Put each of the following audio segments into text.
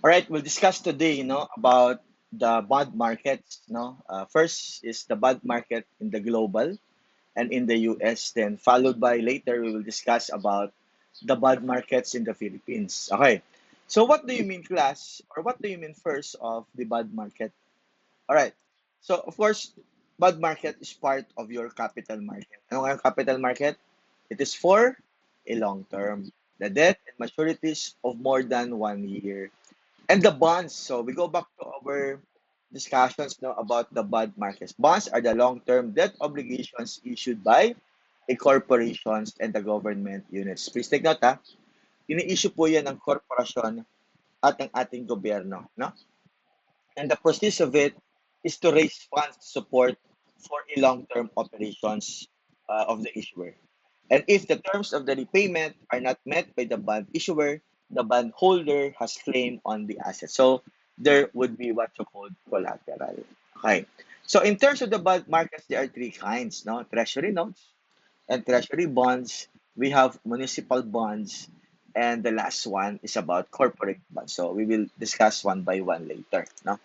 All right, we'll discuss today, about the bond markets. First is the bond market in the global and in the US. Then followed by later we will discuss about the bond markets in the Philippines. Okay. So what do you mean, class, or what do you mean first of the bond market? All right. So of course, bond market is part of your capital market. Ano nga yung capital market? It is for a long term. The debt and maturities of more than 1 year. And the bonds. So we go back to our discussions now about the bond markets. Bonds are the long-term debt obligations issued by a corporations and the government units. Please take note, ha? Ini-issue po yan ng korporasyon at ng ating gobyerno. No? And the process of it is to raise funds to support for a long-term operations of the issuer. And if the terms of the repayment are not met by the bond issuer, the bond holder has claim on the asset. So there would be what you call collateral. Okay. So in terms of the bond markets, there are three kinds, no? Treasury notes and treasury bonds. We have municipal bonds, and the last one is about corporate bonds. So we will discuss one by one later, no?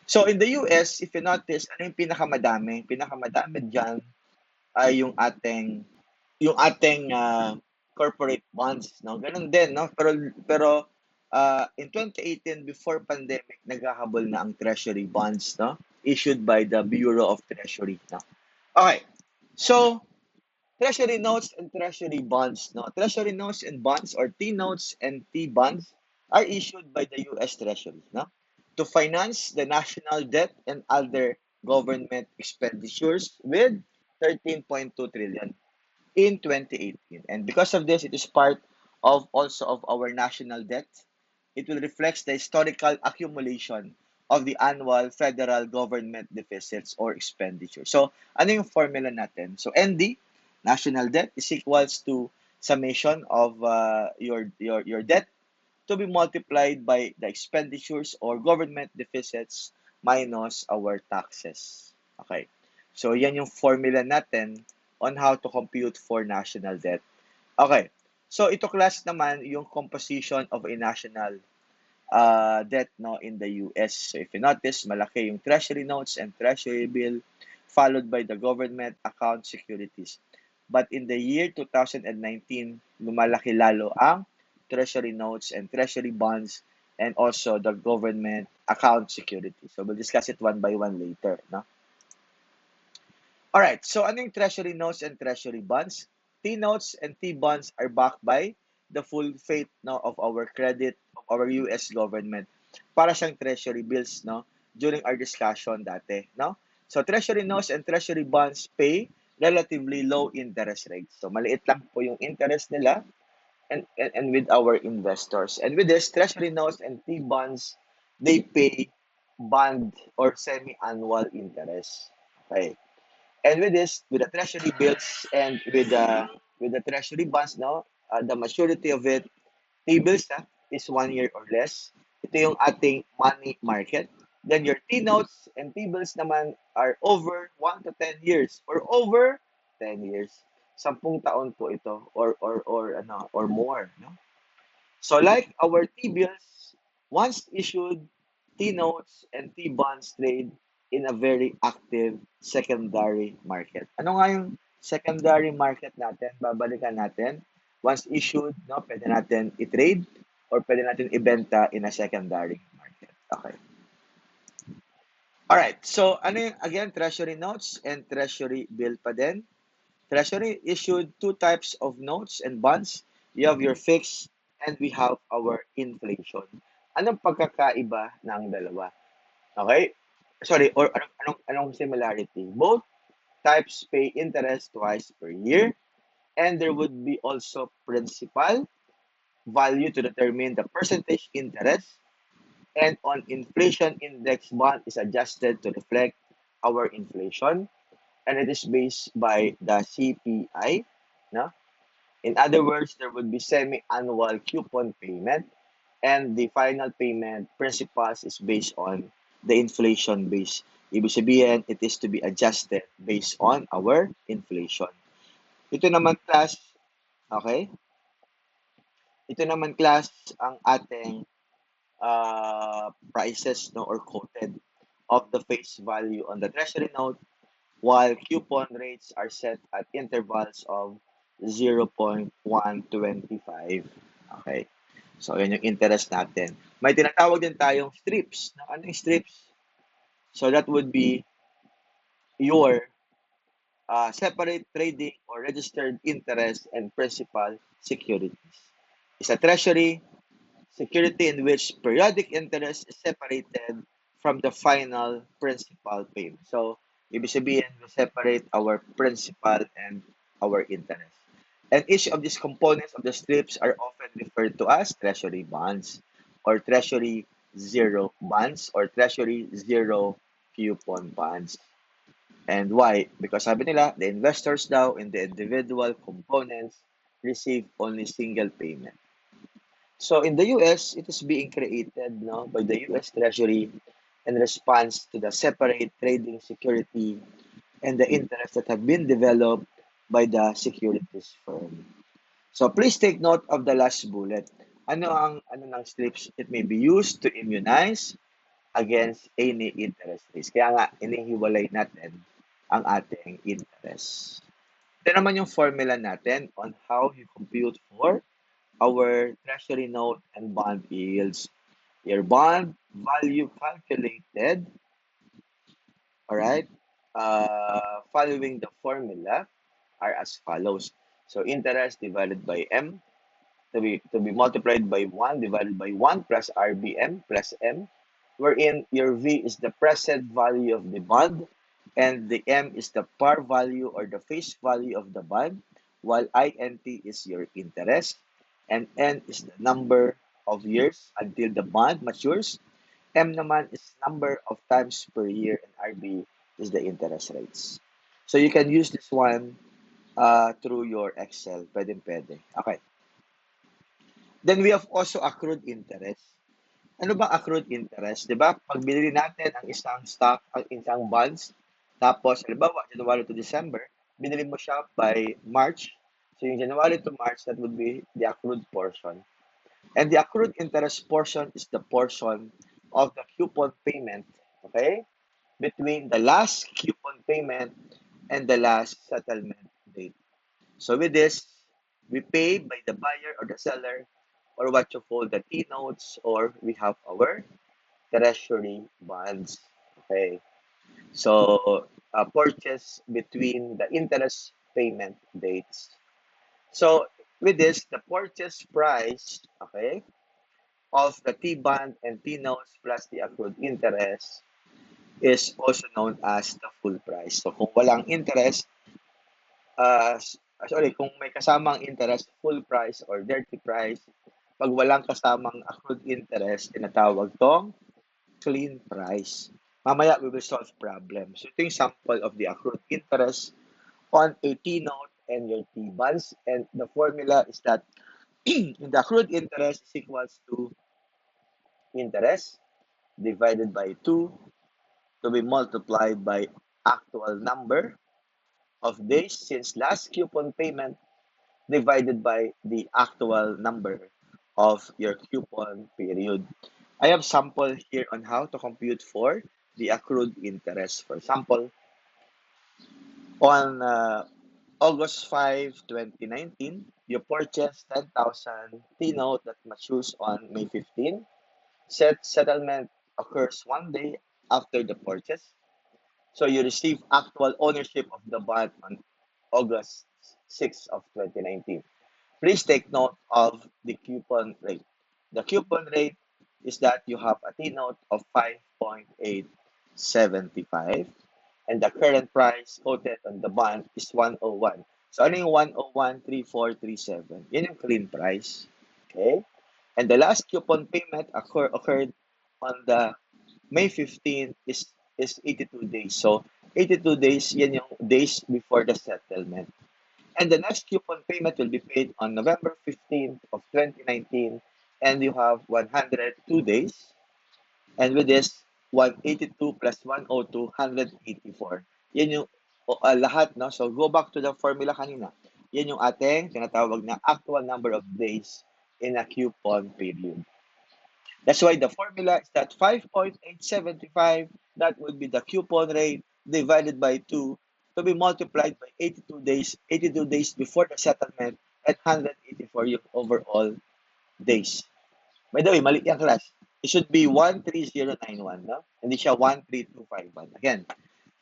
So in the US, if you notice, ano yung pinakamadami? Pinakamadami diyan ay yung ating corporate bonds, no? Ganun din, no? Pero in 2018, before pandemic, naghahabol na ang treasury bonds, no? Issued by the Bureau of Treasury, no? Okay. So, treasury notes and treasury bonds, no? Treasury notes and bonds, or T-notes and T-bonds, are issued by the US Treasury, no? To finance the national debt and other government expenditures with 13.2 trillion in 2018. And because of this, it is part of also of our national debt. It will reflect the historical accumulation of the annual federal government deficits or expenditure. So, ano yung formula natin? So, ND, national debt, is equals to summation of your debt to be multiplied by the expenditures or government deficits minus our taxes. Okay. So, yan yung formula natin on how to compute for national debt. Okay. So, ito class naman yung composition of a national debt, no, in the US. So, if you notice, malaki yung treasury notes and treasury bill followed by the government account securities. But in the year 2019, lumalaki lalo ang treasury notes and treasury bonds and also the government account security. So we'll discuss it one by one later, no? All right. So ano yung treasury notes and treasury bonds? T-notes and T-bonds are backed by the full faith, no, of our credit of our US government. Para siyang treasury bills, no, during our discussion dati, no? So treasury notes and treasury bonds pay relatively low interest rates. So maliit lang po yung interest nila and with our investors. And with this, treasury notes and T-bonds, they pay bond or semi-annual interest. Okay. And with this, with the treasury bills and with the treasury bonds, no, the maturity of it, T-bills is 1 year or less. Ito yung ating money market. Then your T-notes and T-bills naman are over 1 to 10 years or over 10 years. 10 taon po ito or more, no? So like our T-bills, once issued, T-notes and T-bonds trade in a very active secondary market. Ano nga yung secondary market natin? Babalikan natin. Once issued, no, pwede natin i-trade or pwede natin ibenta in a secondary market. Okay. Alright. So, ano yung, again, treasury notes and treasury bill pa din. Treasury issued two types of notes and bonds. You have your fixed and we have our inflation. Anong pagkakaiba ng dalawa? Okay? Sorry, or anong similarity? Both types pay interest twice per year, and there would be also principal value to determine the percentage interest, and on inflation index bond is adjusted to reflect our inflation, and it is based by the CPI. No? In other words, there would be semi-annual coupon payment, and the final payment principals is based on the inflation base. Ibig sabihin, it is to be adjusted based on our inflation. Ito naman class, okay? Ito naman class ang ating prices, no, or quoted of the face value on the treasury note, while coupon rates are set at intervals of 0.125. Okay. So, yan yung interest natin. May tinatawag din tayong strips. No? Ano yung strips? So, that would be your separate trading or registered interest and principal securities. It's a treasury security in which periodic interest is separated from the final principal payment. So, ibig sabihin, we separate our principal and our interest. And each of these components of the strips are often referred to as treasury bonds or treasury zero bonds or treasury zero coupon bonds. And why? Because sabi nila, the investors daw in the individual components receive only single payment. So in the US, it is being created, no, by the US Treasury in response to the separate trading security and the interests that have been developed by the securities firm. So please take note of the last bullet. Ano ng strips? It may be used to immunize against any interest risk. Kaya nga, inihiwalay natin ang ating interest. Ito naman yung formula natin on how you compute for our treasury note and bond yields. Your bond value calculated, all right, following the formula are as follows. So interest divided by M to be multiplied by 1 divided by 1 plus RBM plus M, wherein your V is the present value of the bond and the M is the par value or the face value of the bond, while INT is your interest and N is the number of years until the bond matures. M naman is number of times per year and RB is the interest rates. So you can use this one through your Excel. Pwede. Okay. Then we have also accrued interest. Ano bang accrued interest? 'Di ba? Pag binili natin ang isang stock, ang isang bonds, tapos halimbawa January to December, binili mo siya by March. So yung January to March, that would be the accrued portion. And the accrued interest portion is the portion of the coupon payment, okay? Between the last coupon payment and the last settlement date. So with this, we pay by the buyer or the seller or what you call the T-notes or we have our treasury bonds. Okay. So purchase between the interest payment dates. So with this, the purchase price, okay, of the T-bond and T-notes plus the accrued interest is also known as the full price. So kung walang interest, kung may kasamang interest, full price or dirty price, pag walang kasamang accrued interest, tinatawag tong clean price. Mamaya, we will solve problems. So, ito yung sample of the accrued interest on a T-note and your T-bonds. And the formula is that the accrued interest is equals to interest divided by 2 to be multiplied by actual number of days since last coupon payment divided by the actual number of your coupon period. I have sample here on how to compute for the accrued interest. For example, on August 5, 2019, you purchased 10,000 T-note that matures on May 15. Settlement occurs one day after the purchase. So you receive actual ownership of the bond on August 6 of 2019. Please take note of the coupon rate. The coupon rate is that you have a T-note of 5.875 and the current price quoted on the bond is 101. So ano yung 101.3437? Yan yung clean price. Okay? And the last coupon payment occurred on the May 15 is 82 days. So 82 days, yan yung days before the settlement. And the next coupon payment will be paid on November 15th of 2019 and you have 102 days. And with this, 182 plus 102, 184. Yan yung lahat, no? So go back to the formula kanina. Yan yung ating tinatawag na actual number of days in a coupon period. That's why the formula is that 5.875, that would be the coupon rate divided by 2 to be multiplied by 82 days before the settlement at 184 yung overall days. By the way, mali yan class. It should be 13091, no? Hindi siya 13251. Again,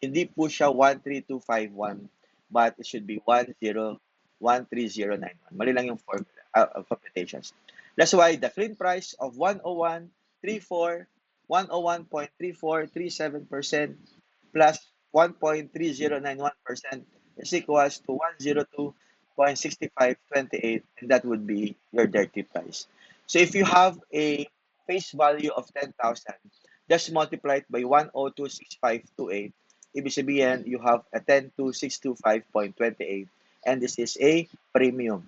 hindi po siya 13251, but it should be 13091. Mali lang yung formula, computations. That's why the clean price of 101.3437% plus 1.3091% is equals to 102.6528, and that would be your dirty price. So if you have a face value of 10,000, just multiply it by 102.6528. Ibig sabihin, you have a 102,625.28, and this is a premium.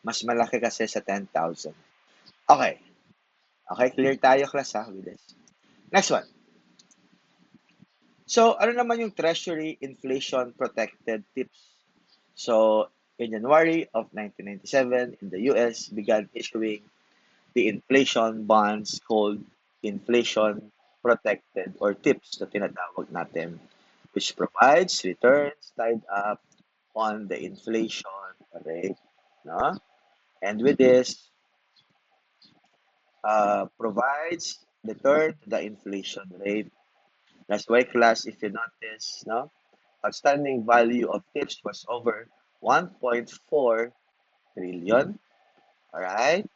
Mas malaki kasi sa 10,000. Okay. Okay, clear tayo class ha with this. Next one. So, ano naman yung Treasury Inflation Protected Tips? So, in January of 1997, in the US began issuing the inflation bonds called inflation protected or tips na tinatawag natin, which provides returns tied up on the inflation rate, no? And with this, provides return to the inflation rate. That's why class, if you notice, no, outstanding value of tips was over 1.4 trillion, all right,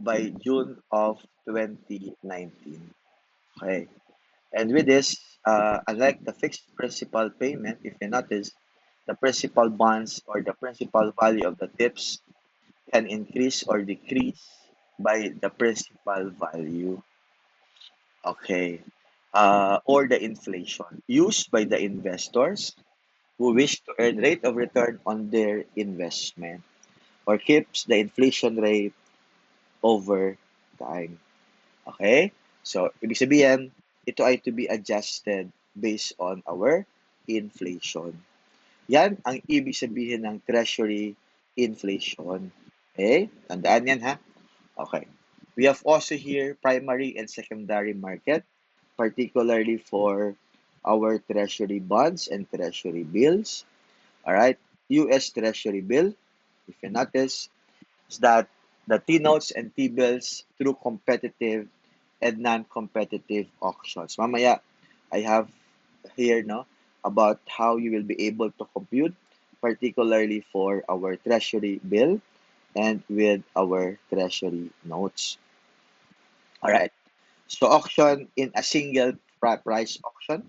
by June of 2019. Okay. And with this, unlike the fixed principal payment, if you notice, the principal bonds or the principal value of the tips can increase or decrease by the principal value. Okay. Or the inflation used by the investors who wish to earn rate of return on their investment or keeps the inflation rate over time. Okay? So, ibig sabihin, ito ay to be adjusted based on our inflation. Yan ang ibig sabihin ng treasury inflation. Okay? Tandaan yan ha? Okay. We have also here primary and secondary market, particularly for our treasury bonds and treasury bills. All right? US treasury bill, if you notice, is that the T-notes and T-bills through competitive and non-competitive auctions. Mamaya, I have here no about how you will be able to compute, particularly for our treasury bill and with our treasury notes. All right. So auction in a single price auction.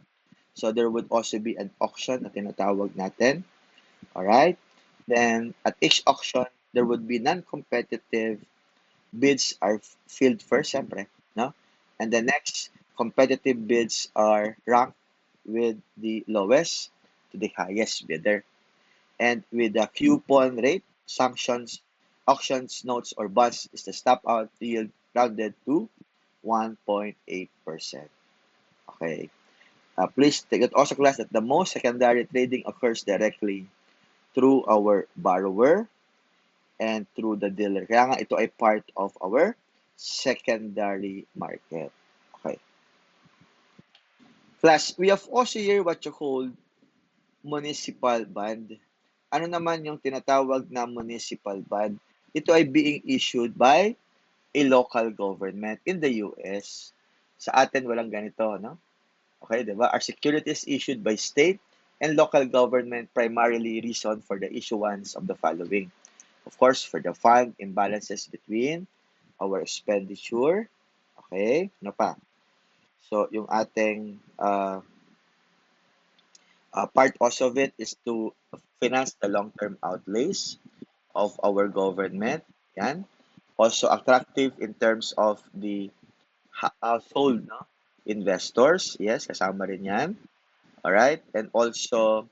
So there would also be an auction na tinatawag natin. All right. Then at each auction, there would be non-competitive bids are filled first, syempre, no? And the next competitive bids are ranked with the lowest to the highest bidder. And with the coupon rate, sanctions, auctions, notes, or bonds is the stop out yield rounded to 1.8%. Okay. Please take it also class that the most secondary trading occurs directly through our borrower and through the dealer. Kaya nga ito ay part of our secondary market. Okay. Plus, we have also here what you call municipal bond. Ano naman yung tinatawag na municipal bond? Ito ay being issued by a local government in the US. Sa atin, walang ganito, no? Okay, di ba? Our securities issued by state and local government primarily reason for the issuance of the following. Of course, for the fund imbalances between our expenditure. Okay, ano pa? So, yung ating part also of it is to finance the long-term outlays of our government. Yan. Also attractive in terms of the household no? Investors. Yes, kasama rin yan. Alright? And also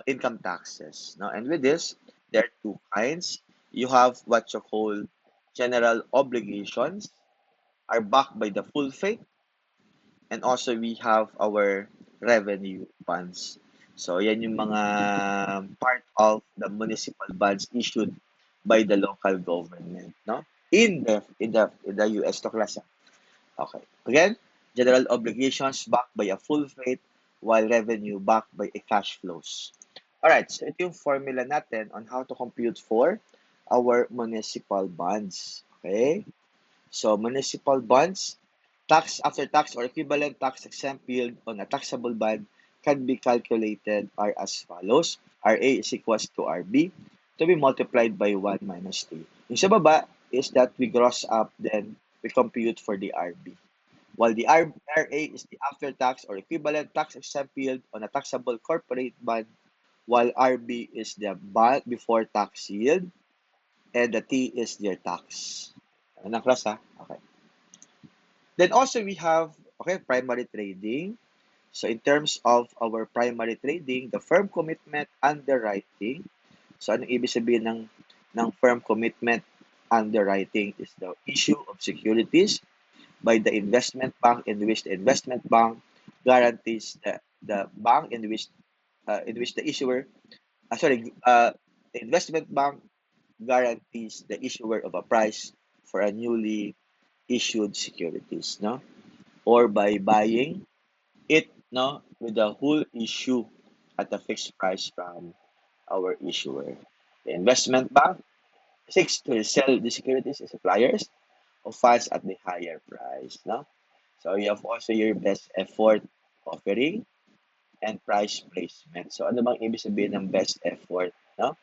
income taxes. No? And with this, there are two kinds. You have what you call general obligations are backed by the full faith, and also we have our revenue bonds. So yan yung mga part of the municipal bonds issued by the local government, no? in the US to class. Okay. Again, general obligations backed by a full faith while revenue backed by a cash flows. Alright, so ito yung formula natin on how to compute for our municipal bonds. Okay? So, municipal bonds, tax after tax or equivalent tax exempt yield on a taxable bond can be calculated are as follows. RA is equals to RB to be multiplied by 1 minus T. Yung sa baba is that we gross up, then we compute for the RB. While the RA is the after-tax or equivalent tax exempt yield on a taxable corporate bond, while RB is the bond before tax yield, and the T is their tax. Ano na class ha? Okay. Then also we have, okay, primary trading. So in terms of our primary trading, the firm commitment underwriting. So anong ibig sabihin ng firm commitment underwriting is the issue of securities by the investment bank in which the investment bank guarantees the bank in which the issuer the investment bank guarantees the issuer of a price for a newly issued securities, no, or by buying it, no, with the whole issue at a fixed price from our issuer. The investment bank seeks to sell the securities to suppliers of funds at the higher price, no. So you have also your best effort offering and price placement. So ano bang ibig sabihin ng best effort, no?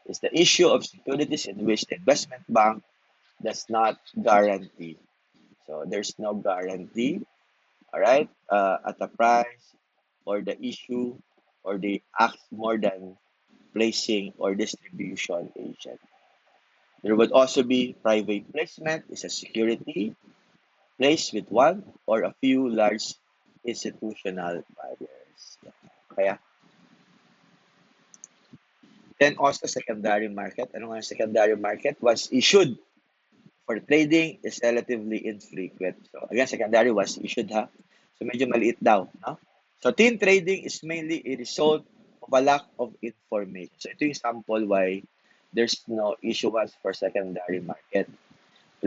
Is the issue of securities in which the investment bank does not guarantee. So there's no guarantee, all right, at the price or the issue or the act more than placing or distribution agent. There would also be private placement is a security placed with one or a few large institutional buyers. Kaya, then also secondary market. Ano nga ang secondary market? Was issued for trading is relatively infrequent. So again, secondary was issued ha. So medyo maliit daw, no? So tin trading is mainly a result of a lack of information. So ito yung sample why there's no issuance for secondary market.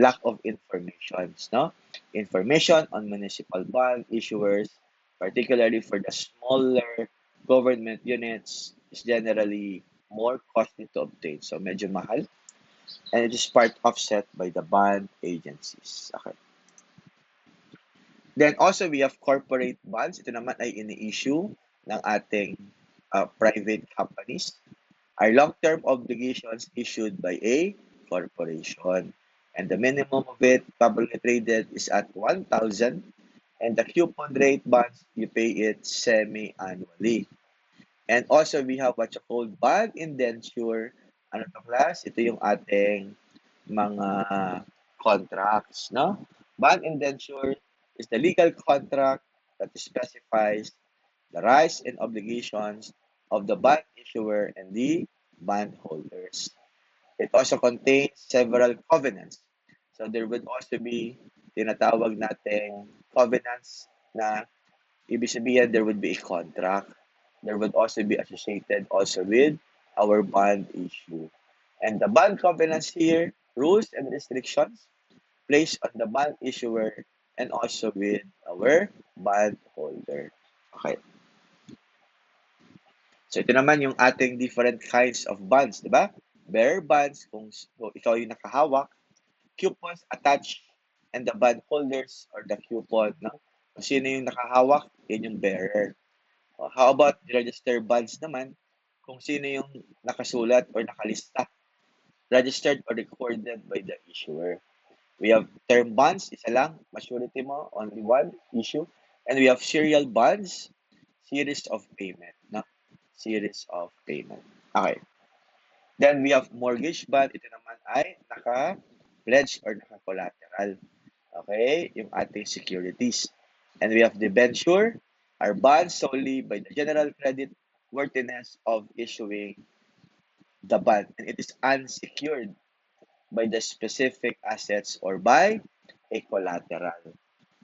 Lack of information, no? Information on municipal bond issuers, particularly for the smaller government units, is generally more costly to obtain. So medyo mahal, and it is part offset by the bond agencies. Okay. Then also we have corporate bonds. Ito naman ay ini-issue ng ating private companies. Are long-term obligations issued by a corporation. And the minimum of it publicly traded is at 1,000. And the coupon rate bonds, you pay it semi-annually. And also we have what you call bond indenture. Ano to class? Ito yung ating mga contracts, no? Bond indenture is the legal contract that specifies the rights and obligations of the bond issuer and the bondholders. It also contains several covenants. So there would also be tinatawag nating covenants na ibig sabihin there would be a contract. There would also be associated also with our bond issue. And the bond covenants here, rules and restrictions placed on the bond issuer and also with our bond holder. Okay. So ito naman yung ating different kinds of bonds, di ba? Bearer bonds, kung ikaw yung nakahawak, coupons attached, and the bond holders or the coupon, no? Kung sino yung nakahawak, yun yung bearer. How about the registered bonds naman? Kung sino yung nakasulat or nakalista, registered or recorded by the issuer. We have term bonds, isa lang, maturity mo, only one issue. And we have serial bonds, series of payment, no? Series of payment. Okay. Then we have mortgage bond. Ito naman ay naka-pledge or naka-collateral. Okay? Yung ating securities. And we have debenture, are bonds solely by the general credit worthiness of issuing the bond. And it is unsecured by the specific assets or by a collateral.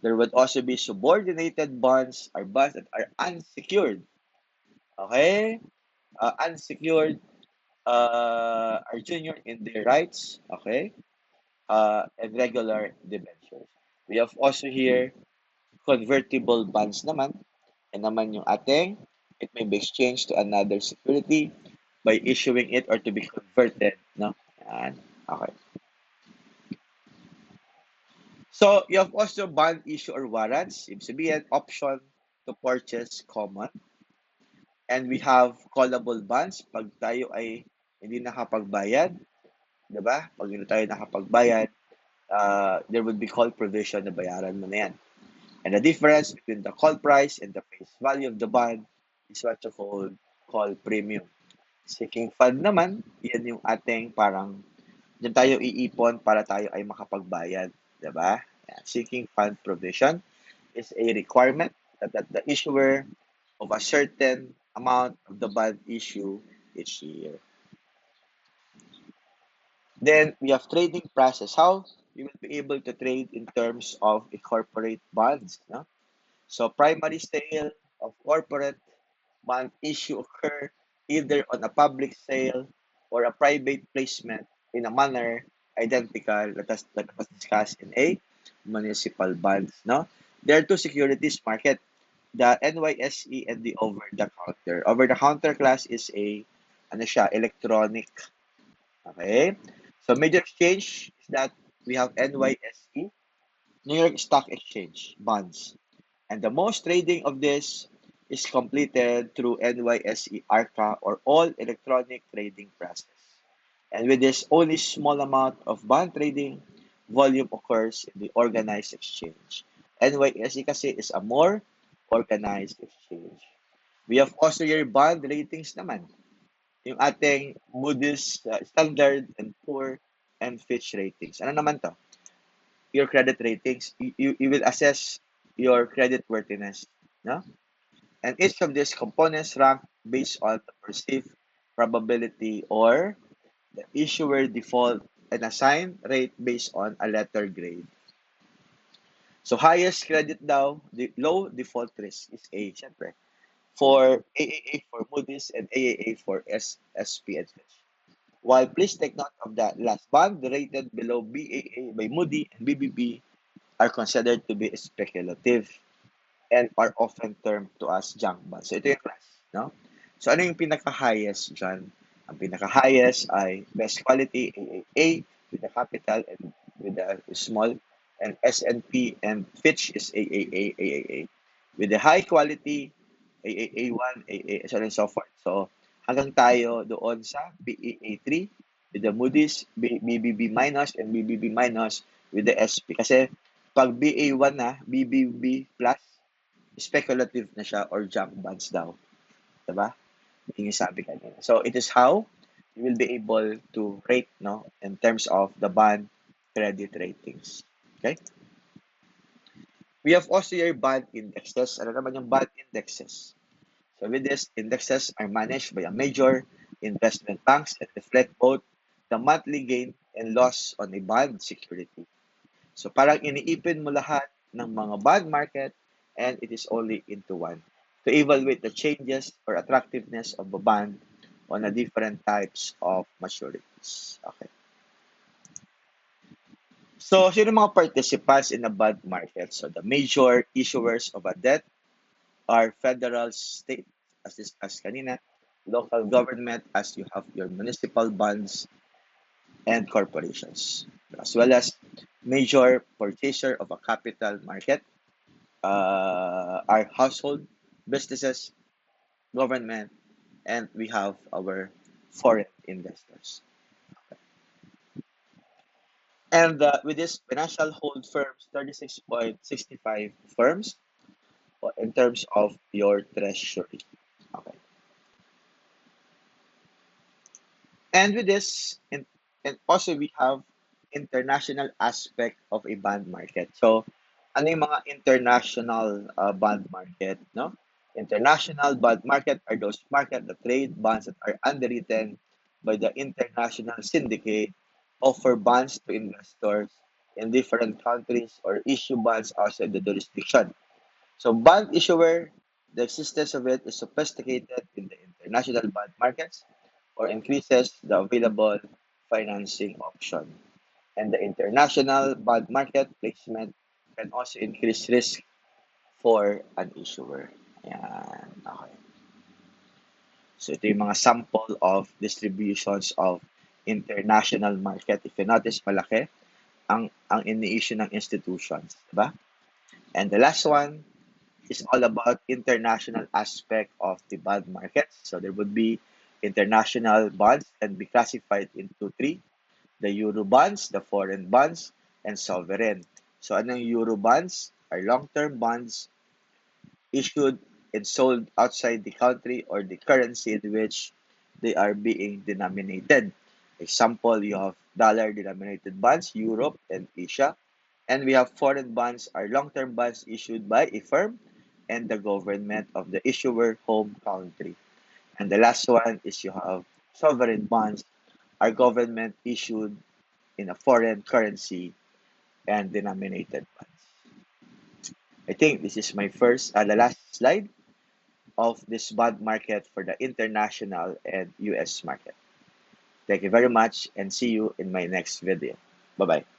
There would also be subordinated bonds or bonds that are unsecured. Okay? Unsecured are junior in their rights. Okay? and regular debentures. We have also here convertible bonds naman. Yan naman yung ating, it may be exchanged to another security by issuing it or to be converted, no? Yan. Okay. So, you have also bond issue or warrants. Ibig sabihin, option to purchase common. And we have callable bonds. Pag tayo ay hindi nakapagbayad, di ba? Pag hindi tayo nakapagbayad, there would be call provision na bayaran mo na yan. And the difference between the call price and the face value of the bond is what you call premium. Sinking fund naman, yan yung ating parang diyan tayo iipon para tayo ay makapagbayad, 'di ba? Sinking fund provision is a requirement that the issuer of a certain amount of the bond issue each year. Then we have trading process. How you will be able to trade in terms of a corporate bonds, no? So primary sale of corporate bond issue occur either on a public sale or a private placement in a manner identical that was discussed in a municipal bonds. No, there are two securities market: the NYSE and the over-the-counter. Over-the-counter class is a ano siya, electronic. Okay, so major exchange is that we have NYSE, New York Stock Exchange bonds. And the most trading of this is completed through NYSE ARCA or all electronic trading process. And with this only small amount of bond trading, volume occurs in the organized exchange. NYSE kasi is a more organized exchange. We have also your bond ratings naman. Yung ating Moody's Standard and Poor and Fitch ratings. Ano naman to? Your credit ratings. You will assess your credit worthiness. No? And each of these components rank based on the perceived probability or the issuer default and assign rate based on a letter grade. So highest credit daw, the low default risk is A, syempre. For AAA for Moody's and AAA for SP and Fitch. While please take note of that last bond rated below BAA by Moody and BBB are considered to be speculative and are often termed to as junk bonds. So ito yung class, no? So ano yung pinaka-highest dyan? Ang pinaka-highest ay best quality AAA with the capital and with the small, and S&P and Fitch is AAA. With the high quality AAA1, AA, so on and so forth. So hanggang tayo doon sa BAA3 with the Moody's, BBB minus and BBB minus with the SP. Kasi pag BA1 na, BBB plus, speculative na siya or junk bonds daw. Diba? Yung sabi kanina. So, it is how you will be able to rate, no, in terms of the bond credit ratings. Okay? We have also your bond indexes. Ano naman yung bond indexes? So, with this, indexes are managed by a major investment banks that reflect both the monthly gain and loss on a bond security. So, parang iniipin mo lahat ng mga bond market and it is only into one to evaluate the changes or attractiveness of a bond on a different types of maturities. Okay. So, sino mga participants in the bond market? So, the major issuers of a debt are federal, state, as discussed kanina, local government, as you have your municipal bonds, and corporations, as well as major purchaser of a capital market, our household, businesses, government, and we have our foreign investors. And with this, financial hold firms, 36.65 firms in terms of your treasury. Okay. And with this, and also we have international aspect of a bond market. So, ano yung mga international bond market, no? International bond market are those market that trade bonds that are underwritten by the international syndicate, offer bonds to investors in different countries or issue bonds outside the jurisdiction. So bond issuer, the existence of it is sophisticated in the international bond markets or increases the available financing option. And the international bond market placement can also increase risk for an issuer. Ayan, okay. So ito yung mga sample of distributions of international market. If you notice, malaki ang ini-issue ng institutions, diba? And the last one is all about international aspect of the bond market. So there would be international bonds and be classified into three: the euro bonds, the foreign bonds, and sovereign. So anong euro bonds? Are long-term bonds issued and sold outside the country or the currency in which they are being denominated. Example, you have dollar denominated bonds, Europe and Asia. And we have foreign bonds are long-term bonds issued by a firm and the government of the issuer home country. And the last one is you have sovereign bonds are government issued in a foreign currency and denominated bonds. I think this is my the last slide of this bond market for the international and US market. Thank you very much and see you in my next video. Bye bye.